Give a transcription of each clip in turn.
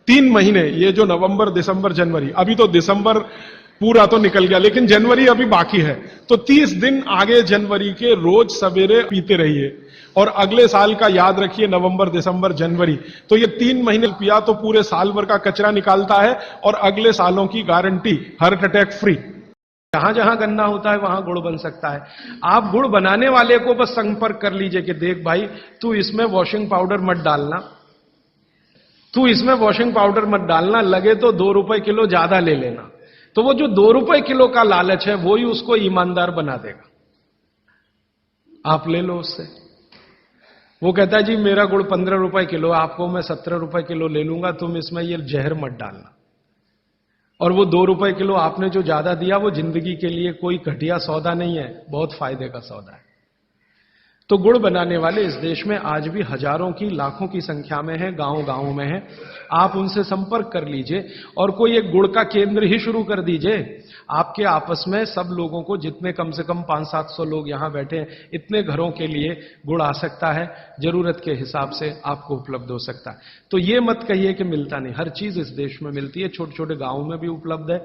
3 महीने, ये जो नवंबर, दिसंबर, जनवरी, अभी तो दिसंबर पूरा तो निकल गया, लेकिन जनवरी अभी बाकी है, तो 30 दिन आगे जनवरी के रोज सवेरे पीते रहिए, और अगले साल का याद रखिए नवंबर, दिसंबर, जनवरी। तो ये 3 महीने पिया तो पूरे साल भर का कचरा निकालता है, और अगले सालों की गारंटी, हार्ट अटैक फ्री। जहां जहां गन्ना होता है वहां गुड़ बन सकता है। आप गुड़ बनाने वाले को बस संपर्क कर लीजिए कि देख भाई, तू इसमें वॉशिंग पाउडर मत डालना, तू इसमें वॉशिंग पाउडर मत डालना, लगे तो 2 रुपए किलो ज्यादा ले लेना। तो वो जो 2 रुपए किलो का लालच है वो ही उसको ईमानदार बना देगा। आप ले लो उससे। वो कहता है जी मेरा गुड़ 15 रुपए किलो, आपको मैं 17 रुपए किलो ले लूंगा, तुम इसमें ये जहर मत डालना। और वो 2 रुपए किलो आपने जो ज्यादा दिया वो जिंदगी के लिए कोई घटिया सौदा नहीं है, बहुत फायदे का सौदा है। तो गुड़ बनाने वाले इस देश में आज भी हजारों की, लाखों की संख्या में है, गांव गांव में है। आप उनसे संपर्क कर लीजिए और कोई एक गुड़ का केंद्र ही शुरू कर दीजिए। आपके आपस में सब लोगों को, जितने कम से कम 500-700 लोग यहां बैठे हैं, इतने घरों के लिए गुड़ आ सकता है, जरूरत के हिसाब से आपको उपलब्ध हो सकता है। तो ये मत कहिए कि मिलता नहीं, हर चीज इस देश में मिलती है, छोटे छोटे गांवों में भी उपलब्ध है।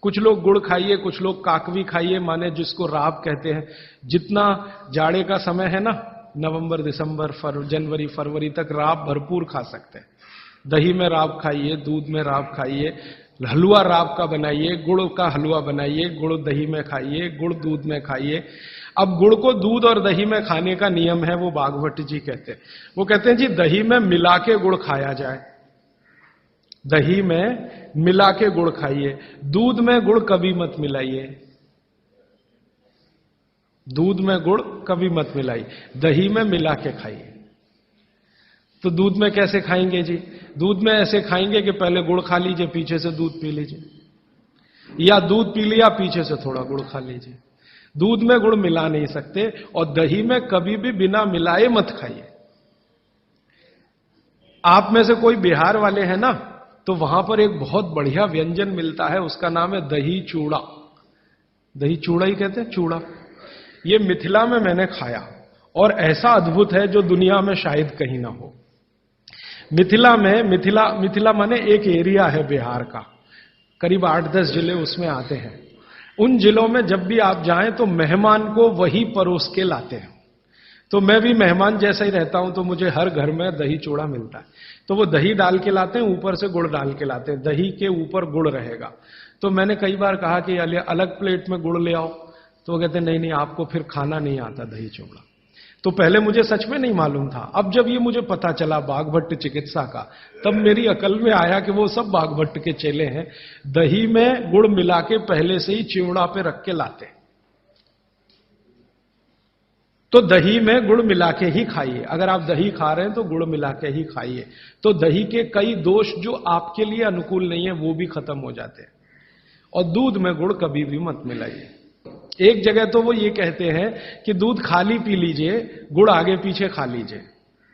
कुछ लोग गुड़ खाइए, कुछ लोग काकवी खाइए, माने जिसको राब कहते हैं। जितना जाड़े का समय है ना, नवंबर, दिसंबर, जनवरी, फरवरी तक राब भरपूर खा सकते हैं। दही में राब खाइए, दूध में राब खाइए, हलवा राब का बनाइए, गुड़ का हलवा बनाइए, गुड़ दही में खाइए, गुड़ दूध में खाइए। अब गुड़ को दूध और दही में खाने का नियम है, वो बागभट्ट जी कहते हैं। वो कहते हैं जी दही में मिला के गुड़ खाया जाए, दही में मिला के गुड़ खाइए, दूध में गुड़ कभी मत मिलाइए, दूध में गुड़ कभी मत मिलाइए, दही में मिला के खाइए। तो दूध में कैसे खाएंगे जी? दूध में ऐसे खाएंगे कि पहले गुड़ खा लीजिए, पीछे से दूध पी लीजिए, या दूध पी लिया, पीछे से थोड़ा गुड़ खा लीजिए। दूध में गुड़ मिला नहीं सकते, और दही में कभी भी बिना मिलाए मत खाइए। आप में से कोई बिहार वाले हैं ना, तो वहां पर एक बहुत बढ़िया व्यंजन मिलता है, उसका नाम है दही चूड़ा। दही चूड़ा ही कहते हैं, चूड़ा। ये मिथिला में मैंने खाया, और ऐसा अद्भुत है जो दुनिया में शायद कहीं ना हो। मिथिला में, मिथिला माने एक एरिया है बिहार का, करीब 8-10 जिले उसमें आते हैं। उन जिलों में जब भी आप जाएं तो मेहमान को वही परोस के लाते हैं। तो मैं भी मेहमान जैसा ही रहता हूं, तो मुझे हर घर में दही चूड़ा मिलता है। तो वो दही डाल के लाते हैं, ऊपर से गुड़ डाल के लाते हैं, दही के ऊपर गुड़ रहेगा। तो मैंने कई बार कहा कि अलग प्लेट में गुड़ ले आओ, तो वो कहते नहीं नहीं, आपको फिर खाना नहीं आता दही चूड़ा। तो पहले मुझे सच में नहीं मालूम था। अब जब ये मुझे पता चला बागभट्ट चिकित्सा का, तब मेरी अकल में आया कि वो सब बागभट्ट के चेले हैं, दही में गुड़ मिला के पहले से ही चिवड़ा पे रख के लाते। तो दही में गुड़ मिला के ही खाइए। अगर आप दही खा रहे हैं तो गुड़ मिला के ही खाइए। तो दही के कई दोष जो आपके लिए अनुकूल नहीं है वो भी खत्म हो जाते हैं। और दूध में गुड़ कभी भी मत मिलाइए। एक जगह तो वो ये कहते हैं कि दूध खाली पी लीजिए, गुड़ आगे पीछे खा लीजिए,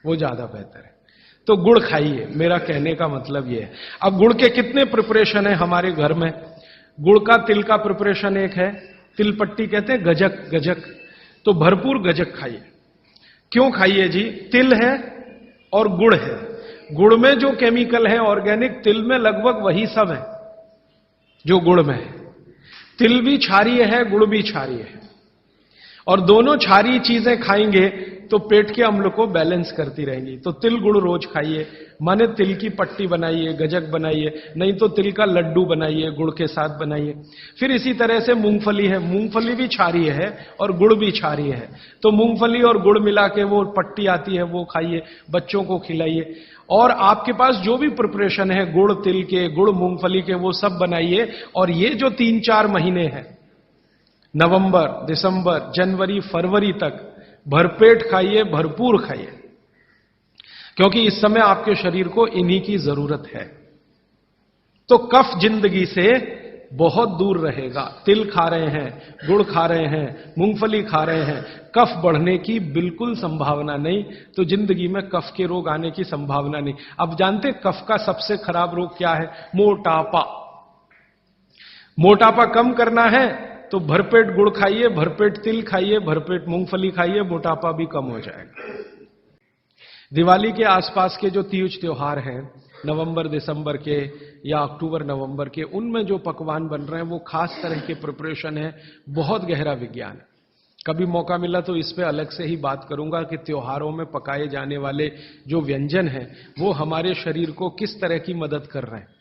वो ज्यादा बेहतर है। तो गुड़ खाइए, मेरा कहने का मतलब ये है। अब गुड़ के कितने प्रिपरेशन है हमारे घर में? गुड़ का, तिल का प्रिपरेशन एक है, तिल पट्टी कहते हैं, गजक, गजक। तो भरपूर गजक खाइए। क्यों खाइए जी? तिल है और गुड़ है। गुड़ में जो केमिकल है ऑर्गेनिक, तिल में लगभग वही सब है जो गुड़ में है। तिल भी क्षारीय है, गुड़ भी क्षारीय है, और दोनों क्षारीय चीजें खाएंगे तो पेट के अम्ल को बैलेंस करती रहेंगी। तो तिल गुड़ रोज खाइए, माने तिल की पट्टी बनाइए, गजक बनाइए, नहीं तो तिल का लड्डू बनाइए, गुड़ के साथ बनाइए। फिर इसी तरह से मूंगफली है, मूंगफली भी क्षारीय है और गुड़ भी क्षारीय है। तो मूंगफली और गुड़ मिला के वो पट्टी आती है, वो खाइए, बच्चों को खिलाइए। और आपके पास जो भी प्रिपरेशन है गुड़ तिल के, गुड़ मूंगफली के, वो सब बनाइए। और ये जो 3-4 महीने हैं, नवंबर, दिसंबर, जनवरी, फरवरी तक भरपेट खाइए, भरपूर खाइए, क्योंकि इस समय आपके शरीर को इन्हीं की जरूरत है। तो कफ जिंदगी से बहुत दूर रहेगा। तिल खा रहे हैं, गुड़ खा रहे हैं, मूंगफली खा रहे हैं, कफ बढ़ने की बिल्कुल संभावना नहीं। तो जिंदगी में कफ के रोग आने की संभावना नहीं। अब जानते कफ का सबसे खराब रोग क्या है? मोटापा। मोटापा कम करना है तो भरपेट गुड़ खाइए, भरपेट तिल खाइए, भरपेट मूंगफली खाइए, मोटापा भी कम हो जाएगा। दिवाली के आसपास के जो तीज त्योहार हैं, नवंबर दिसंबर के या अक्टूबर नवंबर के, उनमें जो पकवान बन रहे हैं वो खास तरह के प्रिपरेशन है, बहुत गहरा विज्ञान है। कभी मौका मिला तो इस पे अलग से ही बात करूंगा कि त्योहारों में पकाए जाने वाले जो व्यंजन हैं वो हमारे शरीर को किस तरह की मदद कर रहे हैं।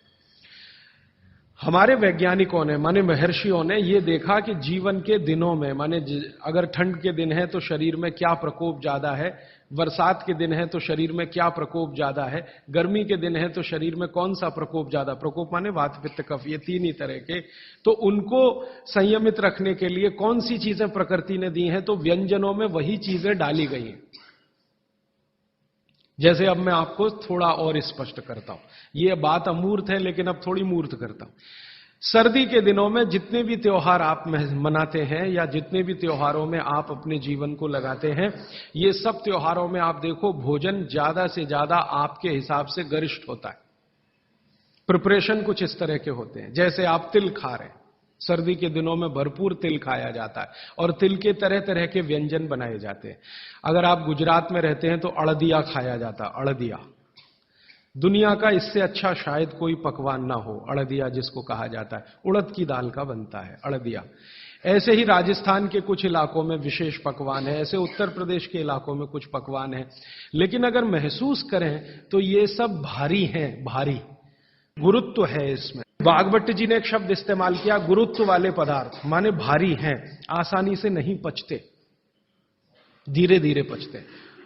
हमारे वैज्ञानिकों ने, माने महर्षियों ने, ये देखा कि जीवन के दिनों में, माने अगर ठंड के दिन है तो शरीर में क्या प्रकोप ज्यादा है, बरसात के दिन है तो शरीर में क्या प्रकोप ज्यादा है, गर्मी के दिन है तो शरीर में कौन सा प्रकोप ज्यादा, प्रकोप माने वात पित्त कफ, ये तीन ही तरह के, तो उनको संयमित रखने के लिए कौन सी चीजें प्रकृति ने दी हैं, तो व्यंजनों में वही चीजें डाली गई हैं। जैसे अब मैं आपको थोड़ा और स्पष्ट करता हूं, यह बात अमूर्त है लेकिन अब थोड़ी मूर्त करता हूं। सर्दी के दिनों में जितने भी त्योहार आप मनाते हैं या जितने भी त्योहारों में आप अपने जीवन को लगाते हैं, ये सब त्योहारों में आप देखो भोजन ज्यादा से ज्यादा आपके हिसाब से गरिष्ठ होता है। प्रिपरेशन कुछ इस तरह के होते हैं, जैसे आप तिल खा रहे हैं, सर्दी के दिनों में भरपूर तिल खाया जाता है और तिल के तरह तरह के व्यंजन बनाए जाते हैं। अगर आप गुजरात में रहते हैं तो अड़दिया खाया जाता है, अड़दिया। दुनिया का इससे अच्छा शायद कोई पकवान ना हो, अड़दिया जिसको कहा जाता है, उड़द की दाल का बनता है अड़दिया। ऐसे ही राजस्थान के कुछ इलाकों में विशेष पकवान है, ऐसे उत्तर प्रदेश के इलाकों में कुछ पकवान है। लेकिन अगर महसूस करें तो ये सब भारी हैं, भारी गुरुत्व है इसमें। बागभट्ट जी ने एक शब्द इस्तेमाल किया, गुरुत्व वाले पदार्थ, माने भारी हैं, आसानी से नहीं पचते, धीरे धीरे पचते।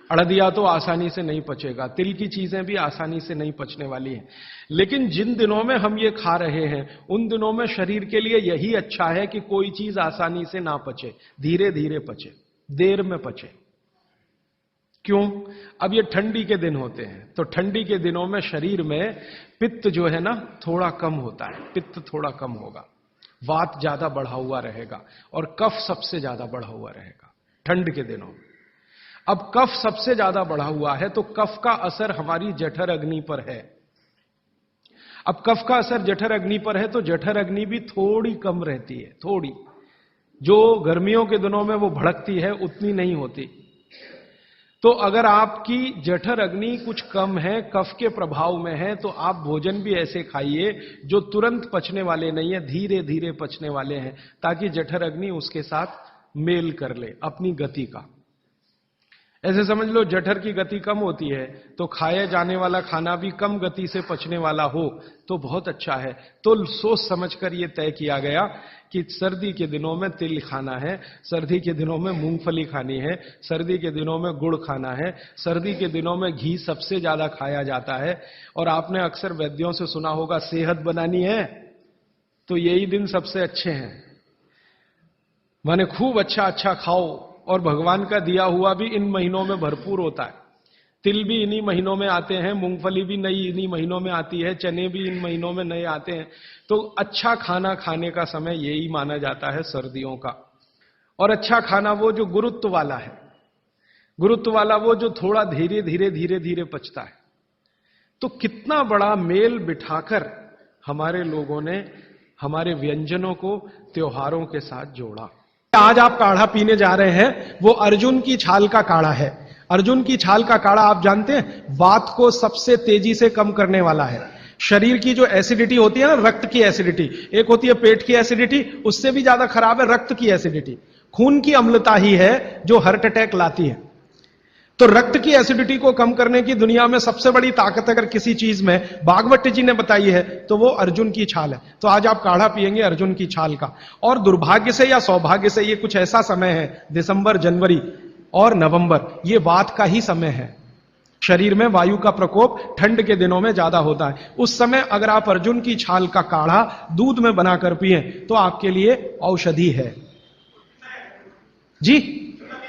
अड़दिया तो आसानी से नहीं पचेगा, तिल की चीजें भी आसानी से नहीं पचने वाली हैं। लेकिन जिन दिनों में हम ये खा रहे हैं उन दिनों में शरीर के लिए यही अच्छा है कि कोई चीज आसानी से ना पचे, धीरे धीरे पचे, देर में पचे। क्यों? अब ये ठंडी के दिन होते हैं तो ठंडी के दिनों में शरीर में पित्त जो है ना थोड़ा कम होता है, पित्त थोड़ा कम होगा, वात ज्यादा बढ़ा हुआ रहेगा और कफ सबसे ज्यादा बढ़ा हुआ रहेगा ठंड के दिनों में। अब कफ सबसे ज्यादा बढ़ा हुआ है तो कफ का असर हमारी जठर अग्नि पर है। अब कफ का असर जठर अग्नि पर है तो जठर अग्नि भी थोड़ी कम रहती है, थोड़ी, जो गर्मियों के दिनों में वो भड़कती है उतनी नहीं होती। तो अगर आपकी जठर अग्नि कुछ कम है, कफ के प्रभाव में है, तो आप भोजन भी ऐसे खाइए जो तुरंत पचने वाले नहीं है, धीरे धीरे पचने वाले हैं, ताकि जठर अग्नि उसके साथ मेल कर ले अपनी गति का। ऐसे समझ लो जठर की गति कम होती है तो खाए जाने वाला खाना भी कम गति से पचने वाला हो तो बहुत अच्छा है। तो सोच समझकर यह तय किया गया कि सर्दी के दिनों में तिल खाना है, सर्दी के दिनों में मूंगफली खानी है, सर्दी के दिनों में गुड़ खाना है, सर्दी के दिनों में घी सबसे ज्यादा खाया जाता है। और आपने अक्सर वैद्यों से सुना होगा सेहत बनानी है तो यही दिन सबसे अच्छे हैं, माने खूब अच्छा अच्छा खाओ। और भगवान का दिया हुआ भी इन महीनों में भरपूर होता है। तिल भी इन्हीं महीनों में आते हैं, मूंगफली भी नई इन्हीं महीनों में आती है, चने भी इन महीनों में नए आते हैं। तो अच्छा खाना खाने का समय यही माना जाता है सर्दियों का। और अच्छा खाना वो जो गुरुत्व वाला है, गुरुत्व वाला वो जो थोड़ा धीरे धीरे धीरे धीरे पचता है। तो कितना बड़ा मेल बिठाकर हमारे लोगों ने हमारे व्यंजनों को त्योहारों के साथ जोड़ा। आज आप काढ़ा पीने जा रहे हैं, वो अर्जुन की छाल का काढ़ा है। अर्जुन की छाल का काढ़ा आप जानते हैं वात को सबसे तेजी से कम करने वाला है। शरीर की जो एसिडिटी होती है ना, रक्त की एसिडिटी, एक होती है पेट की एसिडिटी, उससे भी ज्यादा खराब है रक्त की एसिडिटी। खून की अम्लता ही है जो हार्ट अटैक लाती है। तो रक्त की एसिडिटी को कम करने की दुनिया में सबसे बड़ी ताकत अगर किसी चीज में बागभट्ट जी ने बताई है तो वो अर्जुन की छाल है। तो आज आप काढ़ा पिएंगे अर्जुन की छाल का। और दुर्भाग्य से या सौभाग्य से ये कुछ ऐसा समय है, दिसंबर, जनवरी और नवंबर, ये वात का ही समय है। शरीर में वायु का प्रकोप ठंड के दिनों में ज्यादा होता है। उस समय अगर आप अर्जुन की छाल का काढ़ा दूध में बनाकर पिए तो आपके लिए औषधि है जी।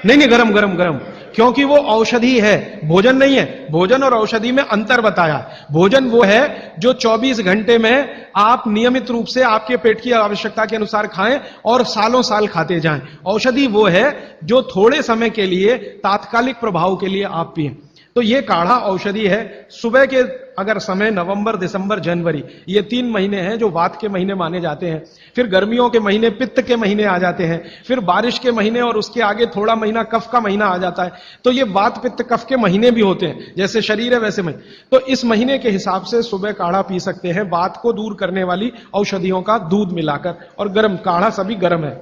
नहीं, गरम गरम गरम, क्योंकि वो औषधि है, भोजन नहीं है। भोजन और औषधि में अंतर बताया। भोजन वो है जो 24 घंटे में आप नियमित रूप से आपके पेट की आवश्यकता के अनुसार खाएं और सालों साल खाते जाएं। औषधि वो है जो थोड़े समय के लिए तात्कालिक प्रभाव के लिए आप पिएं। तो ये काढ़ा औषधि है। सुबह के अगर समय नवंबर, दिसंबर, जनवरी, ये 3 महीने हैं जो वात के महीने माने जाते हैं। फिर गर्मियों के महीने पित्त के महीने आ जाते हैं, फिर बारिश के महीने और उसके आगे थोड़ा महीना कफ का महीना आ जाता है। तो ये वात पित्त कफ के महीने भी होते हैं, जैसे शरीर है वैसे महीने। तो इस महीने के हिसाब से सुबह काढ़ा पी सकते हैं, वात को दूर करने वाली औषधियों का दूध मिलाकर। और गर्म काढ़ा सभी गर्म है,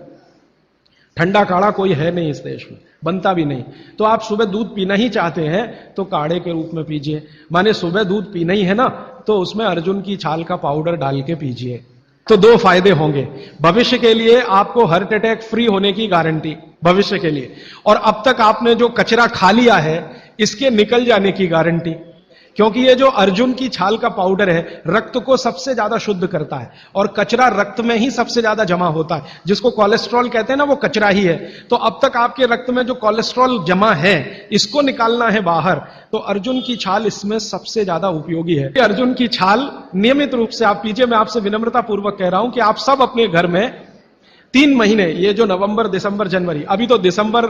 ठंडा काढ़ा कोई है नहीं इस देश में, बनता भी नहीं। तो आप सुबह दूध पीना ही चाहते हैं तो काढ़े के रूप में पीजिए। माने सुबह दूध पीना ही है ना, तो उसमें अर्जुन की छाल का पाउडर डाल के पीजिए। तो 2 फायदे होंगे। भविष्य के लिए आपको हार्ट अटैक फ्री होने की गारंटी, भविष्य के लिए। और अब तक आपने जो कचरा खा लिया है इसके निकल जाने की गारंटी, क्योंकि ये जो अर्जुन की छाल का पाउडर है रक्त को सबसे ज्यादा शुद्ध करता है, और कचरा रक्त में ही सबसे ज्यादा जमा होता है। जिसको कोलेस्ट्रॉल कहते हैं ना, वो कचरा ही है। तो अब तक आपके रक्त में जो कोलेस्ट्रॉल जमा है इसको निकालना है बाहर, तो अर्जुन की छाल इसमें सबसे ज्यादा उपयोगी है। अर्जुन की छाल नियमित रूप से आप पीजिए। मैं आपसे विनम्रता पूर्वक कह रहा हूं कि आप सब अपने घर में 3 महीने, ये जो नवंबर, दिसंबर, जनवरी, अभी तो दिसंबर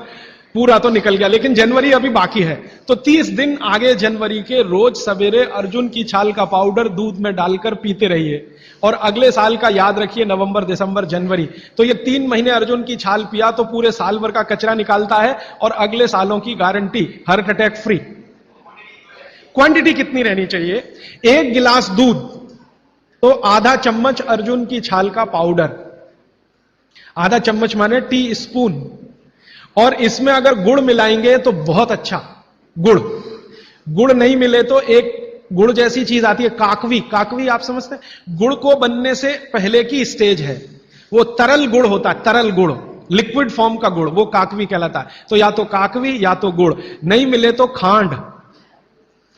पूरा तो निकल गया लेकिन जनवरी अभी बाकी है, तो 30 दिन आगे जनवरी के रोज सवेरे अर्जुन की छाल का पाउडर दूध में डालकर पीते रहिए। और अगले साल का याद रखिए, नवंबर, दिसंबर, जनवरी, तो ये 3 महीने अर्जुन की छाल पिया तो पूरे साल भर का कचरा निकालता है और अगले सालों की guarantee, heart attack free. Quantity कितनी रहनी चाहिए? 1 गिलास दूध तो आधा चम्मच अर्जुन की छाल का पाउडर, आधा चम्मच माने टी स्पून। और इसमें अगर गुड़ मिलाएंगे तो बहुत अच्छा। गुड़ नहीं मिले तो एक गुड़ जैसी चीज आती है काकवी, काकवी आप समझते हैं? गुड़ को बनने से पहले की स्टेज है, वो तरल गुड़ होता है, तरल गुड़, लिक्विड फॉर्म का गुड़, वो काकवी कहलाता है। तो या तो काकवी या तो गुड़, नहीं मिले तो खांड,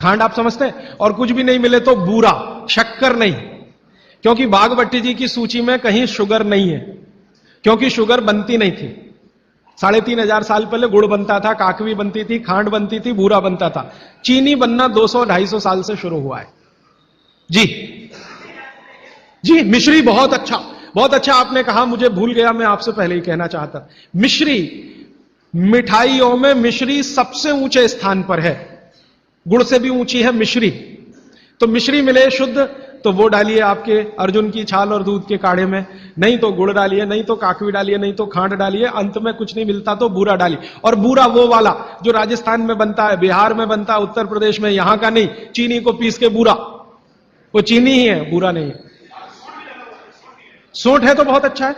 खांड आप समझते हैं? और कुछ भी नहीं मिले तो बूरा, शक्कर नहीं, क्योंकि बागभट्टी जी की सूची में कहीं शुगर नहीं है, क्योंकि शुगर बनती नहीं थी। 3500 साल पहले गुड़ बनता था, काकवी बनती थी, खांड बनती थी, बूरा बनता था। चीनी बनना 200-250 साल से शुरू हुआ है। जी मिश्री बहुत अच्छा, बहुत अच्छा आपने कहा, मुझे भूल गया, मैं आपसे पहले ही कहना चाहता। मिश्री, मिठाइयों में मिश्री सबसे ऊंचे स्थान पर है, गुड़ से भी ऊंची है मिश्री। तो मिश्री मिले शुद्ध तो वो डालिए आपके अर्जुन की छाल और दूध के काढ़े में, नहीं तो गुड़ डालिए, नहीं तो काकवी डालिए, नहीं तो खांड डालिए, अंत में कुछ नहीं मिलता तो बूरा डालिए। और बूरा वो वाला जो राजस्थान में बनता है, बिहार में बनता है, उत्तर प्रदेश में, यहां का नहीं, चीनी को पीस के बूरा, वो चीनी ही है, बूरा नहीं है। सोंठ है तो बहुत अच्छा है।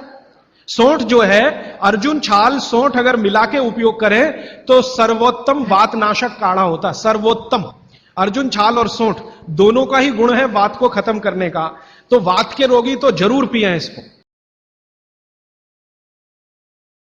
सोंठ जो है, अर्जुन छाल सोंठ अगर मिला के उपयोग करें तो सर्वोत्तम वातनाशक काढ़ा होता है, सर्वोत्तम। अर्जुन छाल और सोंठ दोनों का ही गुण है वात को खत्म करने का, तो वात के रोगी तो जरूर पिए इसको।